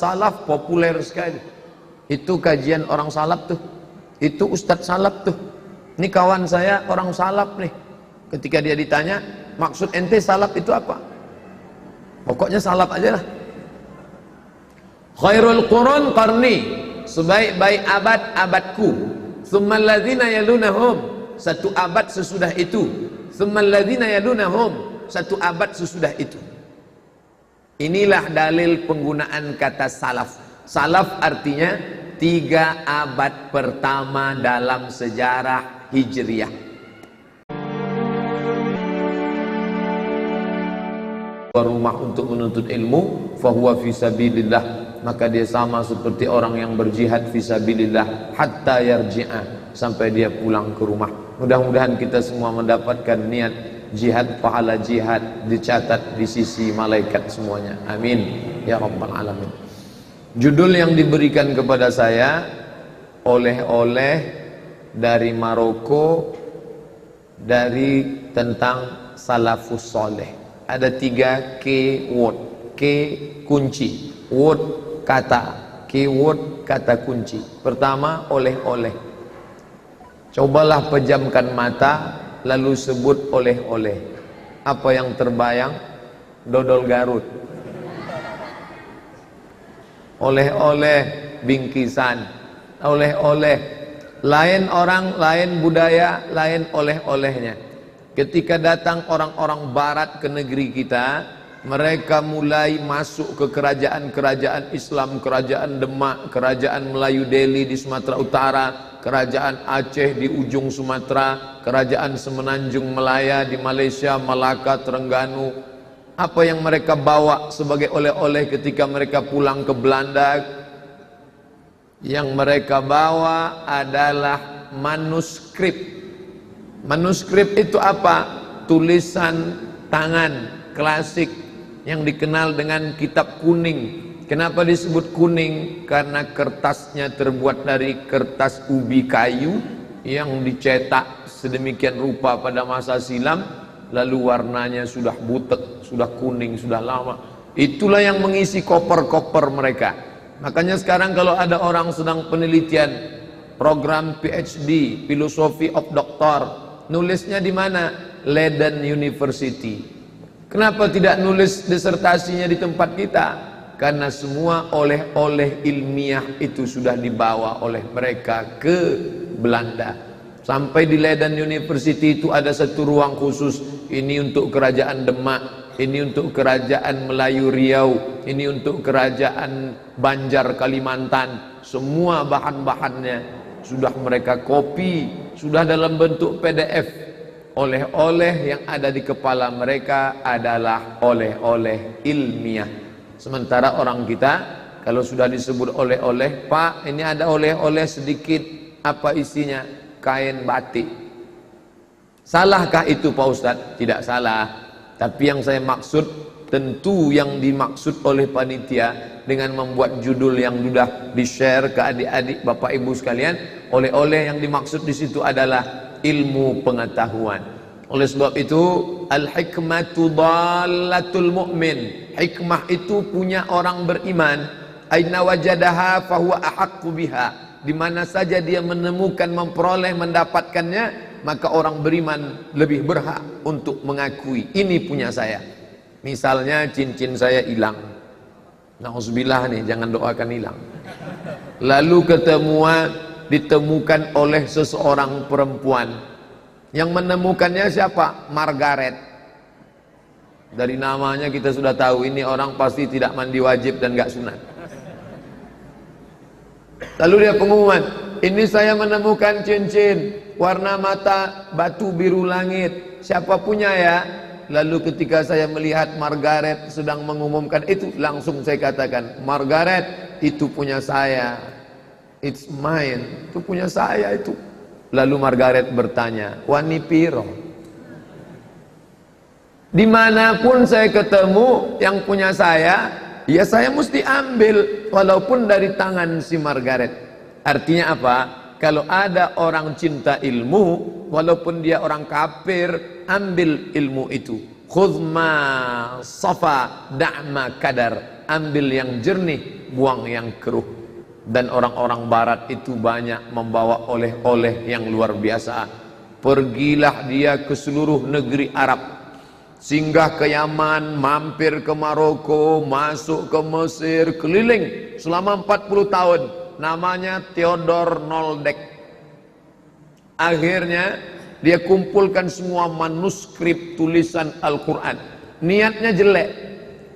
salaf populer sekali. Itu kajian orang salaf tuh. Itu ustadz salaf tuh. Ini kawan saya orang salaf nih. Ketika dia ditanya, maksud ente salaf itu apa? Pokoknya salaf aja lah. Khairul qurun qarni, sebaik-baik abad abadku. Tsummal ladzina yalunahum, satu abad sesudah itu. Tsummal ladzina yalunahum, satu abad sesudah itu. Inilah dalil penggunaan kata salaf. Salaf artinya 3 abad pertama dalam sejarah Hijriyah. Rumah untuk menuntut ilmu, fahuwa fisabilillah, maka dia sama seperti orang yang berjihad fisabilillah hatta yarji'a, sampai dia pulang ke rumah. Mudah-mudahan kita semua mendapatkan niat jihad, pahala jihad dicatat di sisi malaikat semuanya. Amin ya rabbal alamin. Judul yang diberikan kepada saya, oleh-oleh dari Maroko, dari tentang salafus soleh. Ada 3 keyword. K kunci, word kata, keyword kata kunci. Pertama, oleh-oleh. Cobalah pejamkan mata lalu sebut oleh-oleh. Apa yang terbayang? Dodol Garut. Oleh-oleh bingkisan. Oleh-oleh. Lain orang, lain budaya, lain oleh-olehnya. Ketika datang orang-orang barat ke negeri kita, mereka mulai masuk ke kerajaan-kerajaan Islam, kerajaan Demak, kerajaan Melayu Delhi di Sumatera Utara, kerajaan Aceh di ujung Sumatera, kerajaan Semenanjung Melaya di Malaysia, Malaka, Terengganu. Apa yang mereka bawa sebagai oleh-oleh ketika mereka pulang ke Belanda? Yang mereka bawa adalah manuskrip. Manuskrip itu apa? Tulisan tangan klasik yang dikenal dengan kitab kuning. Kenapa disebut kuning? Karena kertasnya terbuat dari kertas ubi kayu yang dicetak sedemikian rupa pada masa silam, lalu warnanya sudah butek, sudah kuning, sudah lama. Itulah yang mengisi koper-koper mereka. Makanya sekarang kalau ada orang sedang penelitian program PhD, Philosophy of Doctor, nulisnya di mana? Leiden University. Kenapa tidak nulis disertasinya di tempat kita? Karena semua oleh-oleh ilmiah itu sudah dibawa oleh mereka ke Belanda. Sampai di Leiden University itu ada satu ruang khusus. Ini untuk kerajaan Demak, ini untuk kerajaan Melayu Riau, ini untuk kerajaan Banjar Kalimantan. Semua bahan-bahannya sudah mereka copy, sudah dalam bentuk PDF. Oleh-oleh yang ada di kepala mereka adalah oleh-oleh ilmiah. Sementara orang kita kalau sudah disebut oleh-oleh, Pak ini ada oleh-oleh sedikit, apa isinya? Kain batik. Salahkah itu Pak Ustadz? Tidak salah. Tapi yang saya maksud, tentu yang dimaksud oleh panitia dengan membuat judul yang sudah di-share ke adik-adik Bapak Ibu sekalian, oleh-oleh yang dimaksud di situ adalah ilmu pengetahuan. Oleh sebab itu, al-hikmatu dallatul mu'min. Hikmah itu punya orang beriman. Aina wajadaha fahuwa ahaqqu biha. Di mana saja dia menemukan, memperoleh, mendapatkannya, maka orang beriman lebih berhak untuk mengakui ini punya saya. Misalnya cincin saya hilang, na'udzubillah nih, jangan doakan hilang. Lalu ditemukan oleh seseorang perempuan. Yang menemukannya siapa? Margaret. Dari namanya kita sudah tahu ini orang pasti tidak mandi wajib dan gak sunat. Lalu dia pengumuman, ini saya menemukan cincin warna mata batu biru langit, siapa punya ya? Lalu ketika saya melihat Margaret sedang mengumumkan itu, langsung saya katakan, Margaret, itu punya saya. It's mine. Itu punya saya itu. Lalu Margaret bertanya, wani piro? Dimanapun saya ketemu yang punya saya, ya saya mesti ambil, walaupun dari tangan si Margaret. Artinya apa? Kalau ada orang cinta ilmu, walaupun dia orang kafir, ambil ilmu itu. Khudh ma safa da'ma kadar. ambil yang jernih, buang yang keruh. Dan orang-orang barat itu banyak membawa oleh-oleh yang luar biasa. Pergilah dia ke seluruh negeri Arab, singgah ke Yaman, mampir ke Maroko, masuk ke Mesir, keliling selama 40 tahun. Namanya Theodor Noldek. Akhirnya dia kumpulkan semua manuskrip tulisan Al-Quran. Niatnya jelek.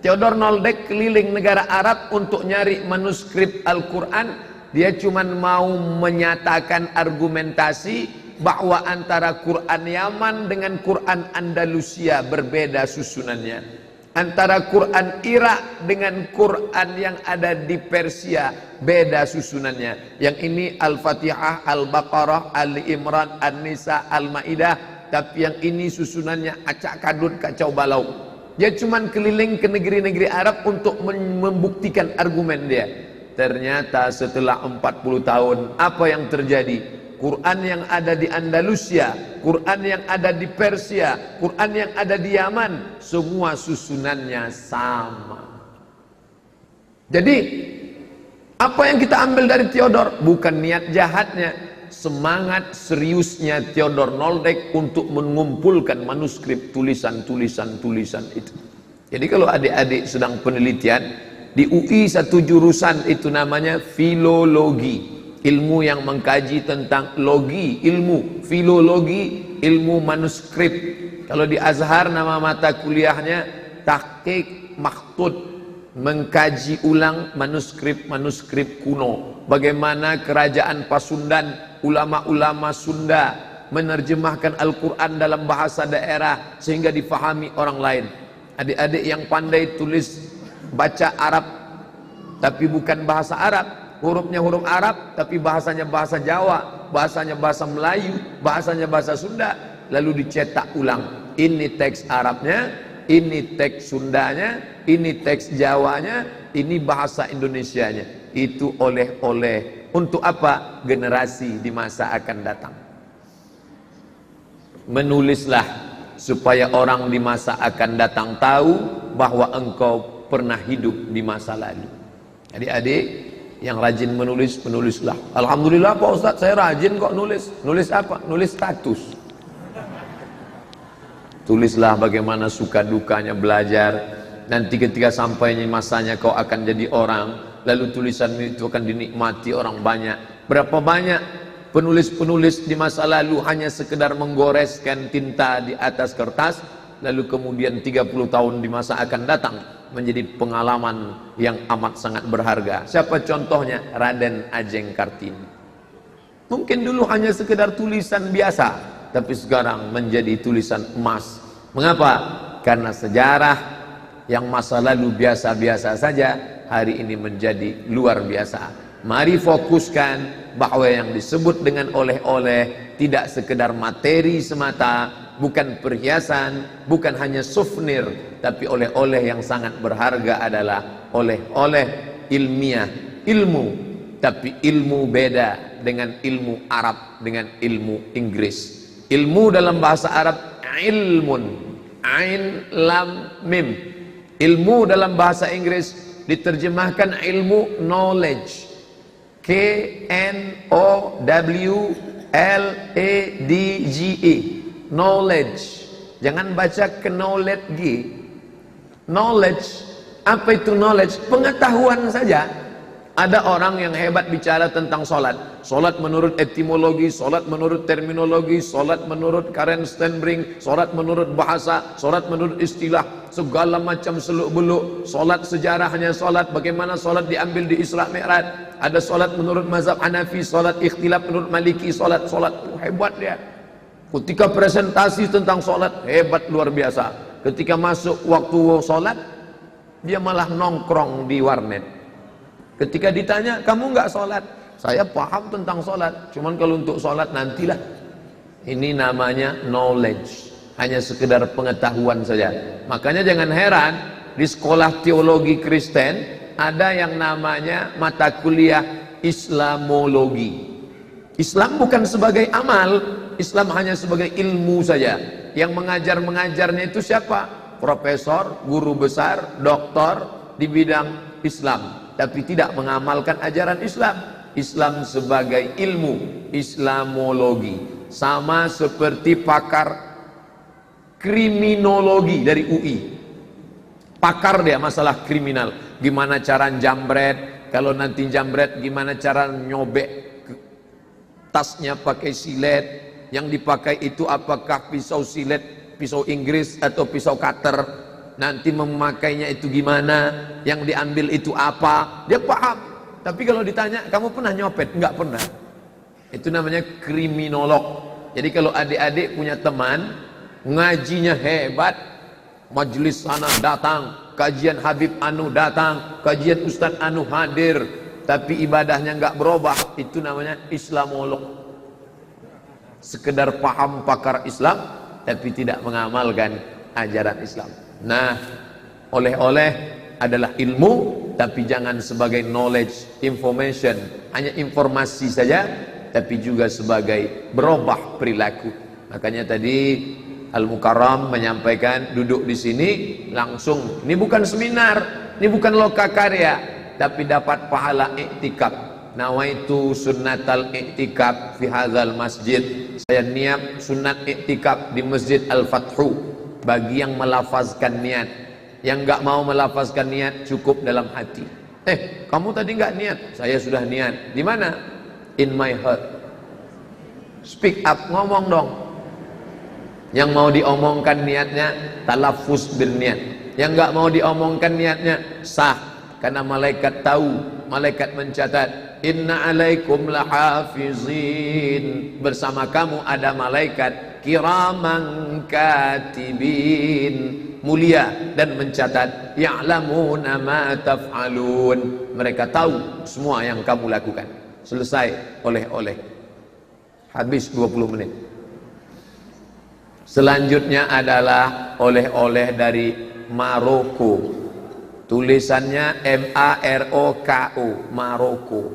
Theodor Noldek keliling negara Arab untuk nyari manuskrip Al-Quran. Dia cuma mau menyatakan argumentasi bahwa antara Quran Yaman dengan Quran Andalusia berbeda susunannya. Antara Quran Irak dengan Quran yang ada di Persia beda susunannya. Yang ini Al-Fatihah, Al-Baqarah, Ali Imran, An-Nisa, Al-Maidah. Tapi yang ini susunannya acak kadut kacau balau. Dia cuma keliling ke negeri-negeri Arab untuk membuktikan argumen dia. Ternyata setelah 40 tahun, apa yang terjadi? Quran yang ada di Andalusia, Quran yang ada di Persia, Quran yang ada di Yaman, semua susunannya sama. Jadi, apa yang kita ambil dari Theodor? Bukan niat jahatnya, semangat seriusnya Theodor Noldek untuk mengumpulkan manuskrip tulisan itu. Jadi kalau adik-adik sedang penelitian di UI, satu jurusan itu namanya filologi, ilmu yang mengkaji tentang logi, ilmu filologi, ilmu manuskrip. Kalau di Azhar nama mata kuliahnya tahqiq maktud, mengkaji ulang manuskrip kuno. Bagaimana kerajaan Pasundan, ulama-ulama Sunda menerjemahkan Al-Quran dalam bahasa daerah sehingga difahami orang lain. Adik-adik yang pandai tulis baca Arab tapi bukan bahasa Arab, hurufnya huruf Arab tapi bahasanya bahasa Jawa, bahasanya bahasa Melayu, bahasanya bahasa Sunda, lalu dicetak ulang. Ini teks Arabnya, ini teks Sundanya, ini teks Jawanya, ini bahasa Indonesianya. Itu oleh-oleh untuk apa? Generasi di masa akan datang. Menulislah supaya orang di masa akan datang tahu bahwa engkau pernah hidup di masa lalu. Adik-adik yang rajin menulis, menulislah. Alhamdulillah Pak Ustadz, saya rajin kok nulis. Nulis apa? Nulis status. Tulislah bagaimana suka dukanya belajar. Nanti ketika sampainya masanya kau akan jadi orang, lalu tulisan itu akan dinikmati orang banyak. Berapa banyak penulis-penulis di masa lalu hanya sekedar menggoreskan tinta di atas kertas, lalu kemudian 30 tahun di masa akan datang menjadi pengalaman yang amat sangat berharga. Siapa contohnya? Raden Ajeng Kartini. Mungkin dulu hanya sekedar tulisan biasa, tapi sekarang menjadi tulisan emas. Mengapa? Karena sejarah yang masa lalu biasa-biasa saja hari ini menjadi luar biasa. Mari fokuskan bahwa yang disebut dengan oleh-oleh tidak sekedar materi semata, bukan perhiasan, bukan hanya souvenir, tapi oleh-oleh yang sangat berharga adalah oleh-oleh ilmiah, ilmu. Tapi ilmu beda dengan ilmu Arab, dengan ilmu Inggris. Ilmu dalam bahasa Arab ilmun, ain lam mim. Ilmu dalam bahasa Inggris diterjemahkan ilmu knowledge, KNOWLEDGE, knowledge. Jangan baca knowledge. Knowledge, apa itu knowledge? Pengetahuan saja. Ada orang yang hebat bicara tentang sholat. Sholat menurut etimologi, sholat menurut terminologi, sholat menurut Karen Stenbring, sholat menurut bahasa, sholat menurut istilah, segala macam seluk-beluk. Sholat sejarahnya sholat, bagaimana sholat diambil di Isra Mi'raj. Ada sholat menurut mazhab Hanafi, sholat ikhtilaf menurut Maliki, sholat hebat dia. Ketika presentasi tentang sholat, hebat luar biasa. Ketika masuk waktu sholat, dia malah nongkrong di warnet. Ketika ditanya, kamu nggak sholat? Saya paham tentang sholat, cuman kalau untuk sholat nantilah. Ini namanya knowledge, hanya sekedar pengetahuan saja. Makanya jangan heran, di sekolah teologi Kristen ada yang namanya mata kuliah Islamologi. Islam bukan sebagai amal, Islam hanya sebagai ilmu saja. Yang mengajarnya itu siapa? Profesor, guru besar, doktor di bidang Islam tapi tidak mengamalkan ajaran Islam. Islam sebagai ilmu, Islamologi, sama seperti pakar kriminologi dari UI. Pakar dia masalah kriminal, gimana cara jambret, kalau nanti jambret gimana cara nyobek tasnya pakai silet, yang dipakai itu apakah pisau silet, pisau Inggris atau pisau cutter, nanti memakainya itu gimana, yang diambil itu apa, dia paham. Tapi kalau ditanya, kamu pernah nyopet? Enggak pernah. Itu namanya kriminolog. Jadi kalau adik-adik punya teman, ngajinya hebat, majelis sana datang, kajian Habib Anu datang, kajian Ustadz Anu hadir, tapi ibadahnya enggak berubah, itu namanya Islamolog. Sekedar paham pakar Islam, tapi tidak mengamalkan ajaran Islam. Nah, oleh-oleh adalah ilmu, tapi jangan sebagai knowledge, information, hanya informasi saja, tapi juga sebagai berubah perilaku. Makanya tadi Al-Mukarram menyampaikan, duduk di sini langsung, ini bukan seminar, ini bukan lokakarya, tapi dapat pahala iktikaf. Nawaitu sunnatal iktikaf fi hadzal masjid. Saya niat sunat iktikaf di Masjid Al-Fathu. Bagi yang melafazkan niat, yang enggak mau melafazkan niat cukup dalam hati. Kamu tadi enggak niat? Saya sudah niat. Di mana? In my heart. Speak up, ngomong dong. Yang mau diomongkan niatnya talafuz berniat. Yang enggak mau diomongkan niatnya sah, karena malaikat tahu, malaikat mencatat. Inna alaikum lahafizin. Bersama kamu ada malaikat kiraman katibin, mulia dan mencatat, ya'lamuna ma taf'alun, mereka tahu semua yang kamu lakukan. Selesai oleh-oleh, habis 20 menit. Selanjutnya adalah oleh-oleh dari Maroko. Tulisannya M-A-R-O-K-O, Maroko.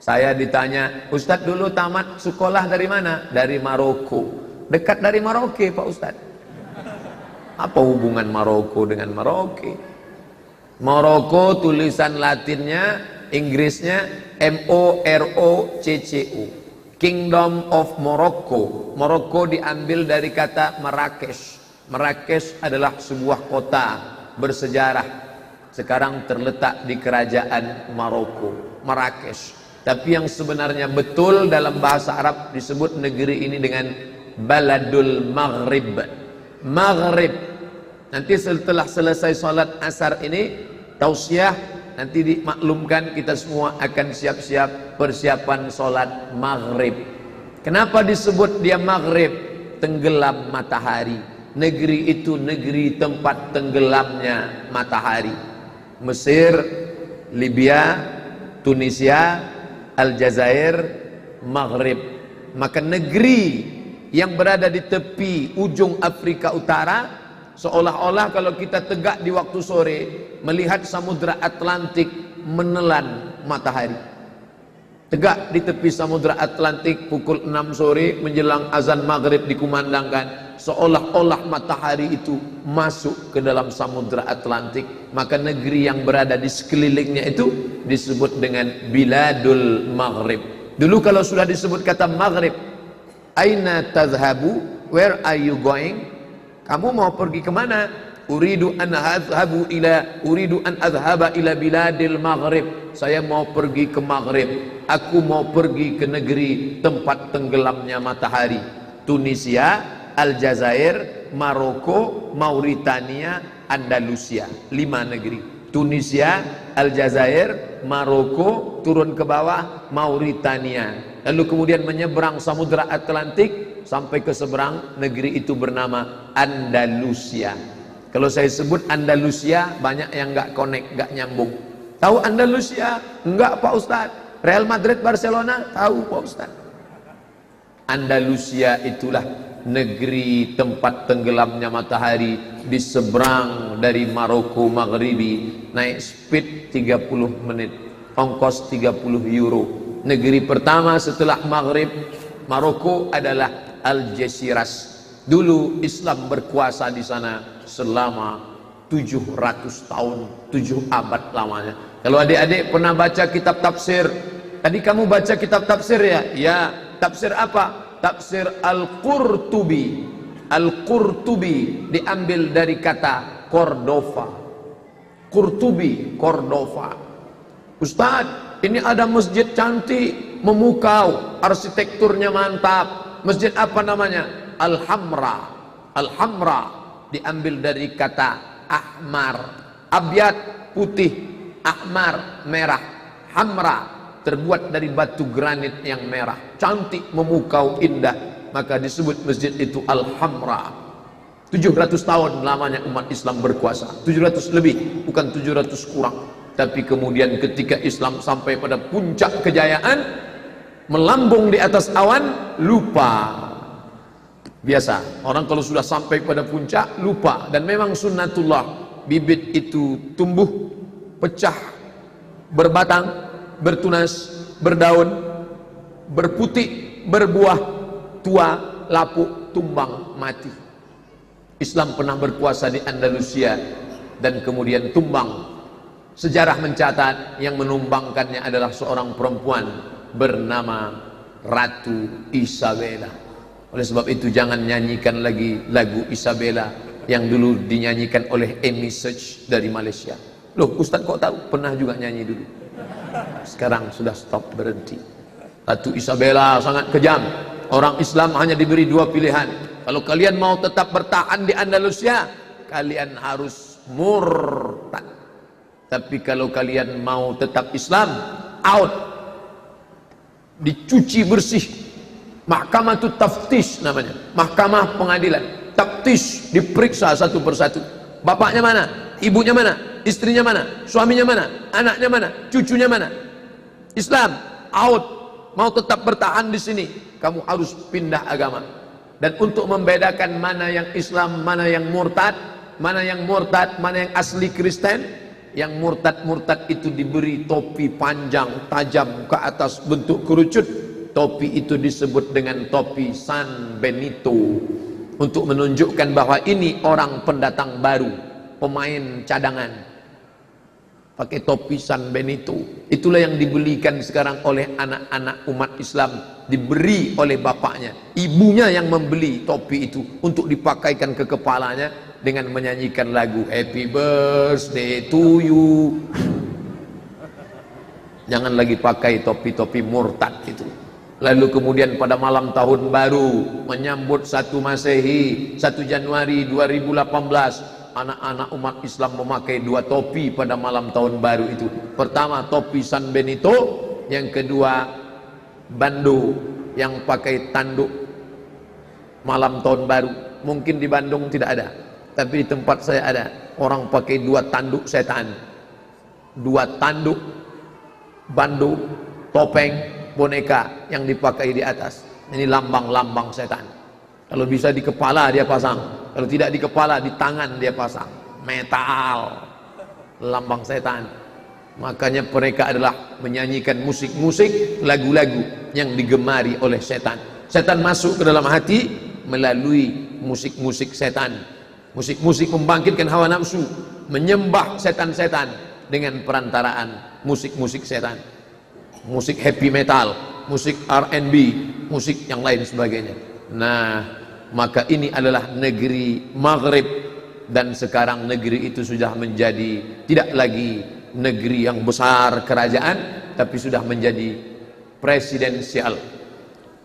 Saya ditanya, Ustadz dulu tamat sekolah dari mana? Dari Maroko. Dekat dari Maroke Pak Ustadz. Apa hubungan Maroko dengan Maroke? Maroko tulisan Latinnya, Inggrisnya M-O-R-O-C-C-O, Kingdom of Morocco. Morocco diambil dari kata Marrakesh. Marrakesh adalah sebuah kota bersejarah, sekarang terletak di kerajaan Maroko, Marrakesh. Tapi yang sebenarnya betul dalam bahasa Arab disebut negeri ini dengan Baladul Maghrib. Maghrib. Nanti setelah selesai sholat asar ini, tausiah, nanti dimaklumkan kita semua akan siap-siap persiapan sholat maghrib. Kenapa disebut dia maghrib? Tenggelam matahari. Negeri itu negeri tempat tenggelamnya matahari. Mesir, Libya, Tunisia, Aljazair, Maghrib. Maka negeri yang berada di tepi ujung Afrika Utara, seolah-olah kalau kita tegak di waktu sore melihat samudra Atlantik menelan matahari. Tegak di tepi samudra Atlantik pukul 6 sore menjelang azan maghrib dikumandangkan, seolah-olah matahari itu masuk ke dalam samudra Atlantik. Maka negeri yang berada di sekelilingnya itu disebut dengan Biladul Maghrib. Dulu kalau sudah disebut kata maghrib, aina tazhabu, where are you going? Kamu mau pergi kemana? Uridu an adhaba ila biladil maghrib. Saya mau pergi ke Maghrib. Aku mau pergi ke negeri tempat tenggelamnya matahari. Tunisia, Aljazair, Maroko, Mauritania, Andalusia. 5 negeri. Tunisia, Aljazair, Maroko, turun ke bawah Mauritania. Lalu kemudian menyeberang samudra Atlantik sampai ke seberang negeri itu bernama Andalusia. Kalau saya sebut Andalusia, banyak yang nggak connect, nggak nyambung. Tahu Andalusia? Enggak Pak Ustadz. Real Madrid, Barcelona? Tahu Pak Ustadz. Andalusia itulah negeri tempat tenggelamnya matahari di seberang dari Maroko Maghribi. Naik speed 30 menit, ongkos 30 euro. Negeri pertama setelah Maghrib Maroko adalah Algeciras. Dulu Islam berkuasa di sana selama 700 tahun, 7 abad lamanya. Kalau adik-adik pernah baca kitab tafsir, tadi kamu baca kitab tafsir ya? Ya, tafsir apa? Tafsir Al-Qurtubi. Al-Qurtubi diambil dari kata Cordova. Qurtubi, Cordova. Ustaz, ini ada masjid cantik, memukau, arsitekturnya mantap. Masjid apa namanya? Al-Hamra. Al-Hamra diambil dari kata ahmar, abyad putih, ahmar merah, hamra terbuat dari batu granit yang merah, cantik, memukau, indah, maka disebut masjid itu Al-Hamra. 700 tahun lamanya umat Islam berkuasa, 700 lebih, bukan 700 kurang. Tapi kemudian ketika Islam sampai pada puncak kejayaan, melambung di atas awan, lupa. Biasa, orang kalau sudah sampai pada puncak lupa. Dan memang sunnatullah, bibit itu tumbuh, pecah, berbatang, bertunas, berdaun, berputik, berbuah, tua, lapuk, tumbang, mati. Islam pernah berkuasa di Andalusia dan kemudian tumbang. Sejarah mencatat yang menumbangkannya adalah seorang perempuan bernama Ratu Isabella. Oleh sebab itu jangan nyanyikan lagi lagu Isabella yang dulu dinyanyikan oleh Amy Search dari Malaysia. Loh, Ustaz kok tahu? Pernah juga nyanyi dulu. Sekarang sudah stop, berhenti. Ratu Isabella sangat kejam. Orang Islam hanya diberi 2 pilihan. Kalau kalian mau tetap bertahan di Andalusia, kalian harus murtad. Tapi kalau kalian mau tetap Islam, out. Dicuci bersih. Mahkamah itu taftish namanya, mahkamah pengadilan. Taftish, diperiksa satu persatu. Bapaknya mana? Ibunya mana? Istrinya mana? Suaminya mana? Anaknya mana? Cucunya mana? Islam, out. Mau tetap bertahan di sini, kamu harus pindah agama. Dan untuk membedakan mana yang Islam, mana yang murtad, mana yang murtad, mana yang asli Kristen, yang murtad-murtad itu diberi topi panjang, tajam ke atas bentuk kerucut. Topi itu disebut dengan topi San Benito, untuk menunjukkan bahwa ini orang pendatang baru, pemain cadangan, pakai topi San Benito. Itulah yang dibelikan sekarang oleh anak-anak umat Islam, diberi oleh bapaknya. Ibunya yang membeli topi itu untuk dipakaikan ke kepalanya dengan menyanyikan lagu Happy Birthday to you. Jangan lagi pakai topi-topi murtad itu. Lalu kemudian pada malam tahun baru, menyambut 1 Masehi, 1 Januari 2018, anak-anak umat Islam memakai 2 topi pada malam tahun baru itu. Pertama topi San Benito, yang kedua bando yang pakai tanduk malam tahun baru. Mungkin di Bandung tidak ada, tapi di tempat saya ada. Orang pakai 2 tanduk setan, 2 tanduk bando, topeng, boneka yang dipakai di atas. Ini lambang-lambang setan. Kalau bisa di kepala dia pasang, kalau tidak di kepala, di tangan dia pasang. Metal, lambang setan. Makanya mereka adalah menyanyikan musik-musik, lagu-lagu yang digemari oleh setan. Setan masuk ke dalam hati melalui musik-musik setan. Musik-musik membangkitkan hawa nafsu, menyembah setan-setan dengan perantaraan musik-musik setan. Musik heavy metal, musik R&B, musik yang lain sebagainya. Nah, maka ini adalah negeri Maghrib, dan sekarang negeri itu sudah menjadi tidak lagi negeri yang besar kerajaan, tapi sudah menjadi presidensial.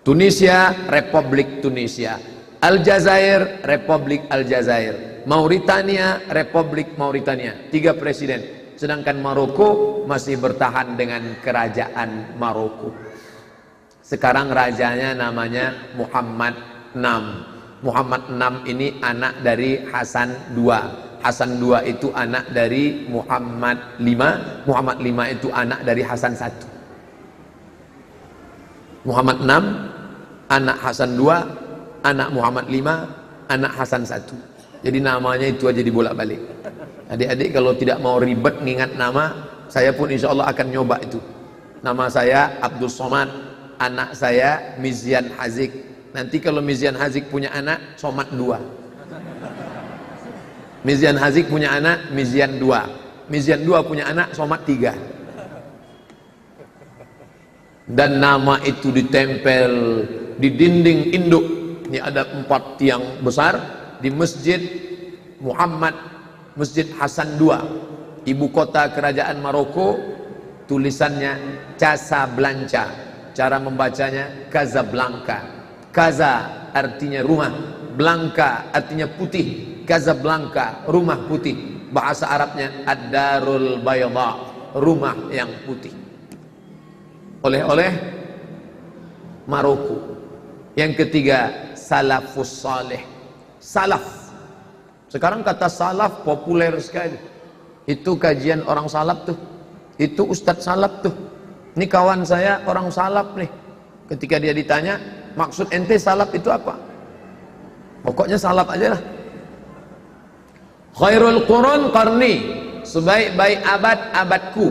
Tunisia, Republik Tunisia. Aljazair, Republik Aljazair. Mauritania, Republik Mauritania. 3 presiden. Sedangkan Maroko masih bertahan dengan kerajaan Maroko. Sekarang rajanya namanya Muhammad VI. Muhammad VI ini anak dari Hasan II. Hasan II itu anak dari Muhammad V. Muhammad V itu anak dari Hasan I. Muhammad VI, anak Hasan II, anak Muhammad V, anak Hasan I. Jadi namanya itu aja dibolak-balik. Adik-adik kalau tidak mau ribet ngingat nama, saya pun insya Allah akan nyoba itu. Nama saya Abdul Somad, anak saya Mizian Hazik. Nanti kalau Mizian Hazik punya anak, Somad 2. Mizyan Hazik punya anak Mizyan 2, Mizyan 2 punya anak Somad 3. Dan nama itu ditempel di dinding induk. Ini ada 4 tiang besar di Masjid Muhammad, Masjid Hasan II, ibu kota kerajaan Maroko. Tulisannya Casablanca, cara membacanya Casablanca. Casa artinya rumah, Blanca artinya putih. Casablanca, rumah putih. Bahasa Arabnya Ad-Darul Bayda, rumah yang putih. Oleh-oleh Maroko. Yang ketiga, salafus saleh. Salaf. Sekarang kata salaf populer sekali. Itu kajian orang salaf tuh. Itu ustadz salaf tuh. Ini kawan saya orang salaf nih. Ketika dia ditanya, maksud ente salaf itu apa? Pokoknya salaf aja lah. Khairul qurun qarni, sebaik-baik abad abadku.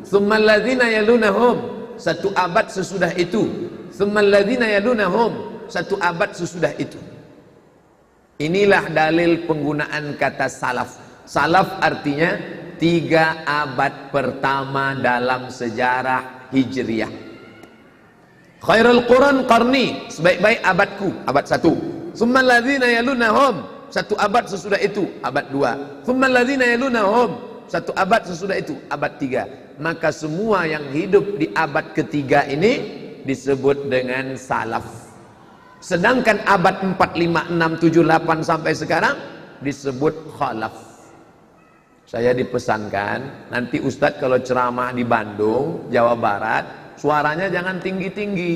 Tsummal ladzina yalunahum, satu abad sesudah itu. Tsummal ladzina yalunahum, satu abad sesudah itu. Inilah dalil penggunaan kata salaf. Salaf artinya 3 abad pertama dalam sejarah Hijriah. Khairul qurun qarni, sebaik-baik abadku, abad 1. Tsummal ladzina yalunahum, satu abad sesudah itu, abad 2. Tsummal ladzina yalunahum, satu abad sesudah itu, abad 3. Maka semua yang hidup di abad ketiga ini disebut dengan salaf. Sedangkan abad 4, 5, 6, 7, 8 sampai sekarang disebut khalaf. Saya dipesankan, nanti Ustadz kalau ceramah di Bandung, Jawa Barat, suaranya jangan tinggi-tinggi.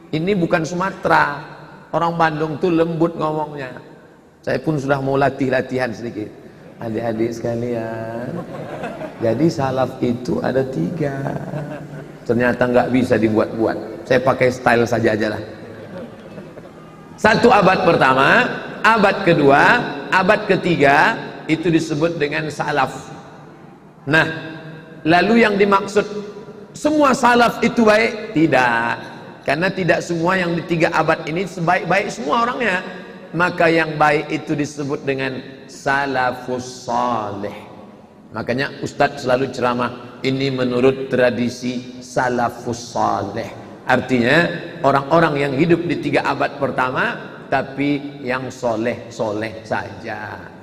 Ini bukan Sumatera. Orang Bandung tuh lembut ngomongnya. Saya pun sudah mau latihan sedikit. Adik-adik sekalian, jadi salaf itu ada 3. Ternyata nggak bisa dibuat-buat. Saya pakai style saja aja lah. 1 abad pertama, abad kedua, abad ketiga, itu disebut dengan salaf. Nah, lalu yang dimaksud semua salaf itu baik? Tidak. Karena tidak semua yang di 3 abad ini sebaik-baik semua orangnya. Maka yang baik itu disebut dengan salafus salih. Makanya Ustadz selalu ceramah, ini menurut tradisi salafus salih. Artinya orang-orang yang hidup di 3 abad pertama, tapi yang soleh-soleh saja.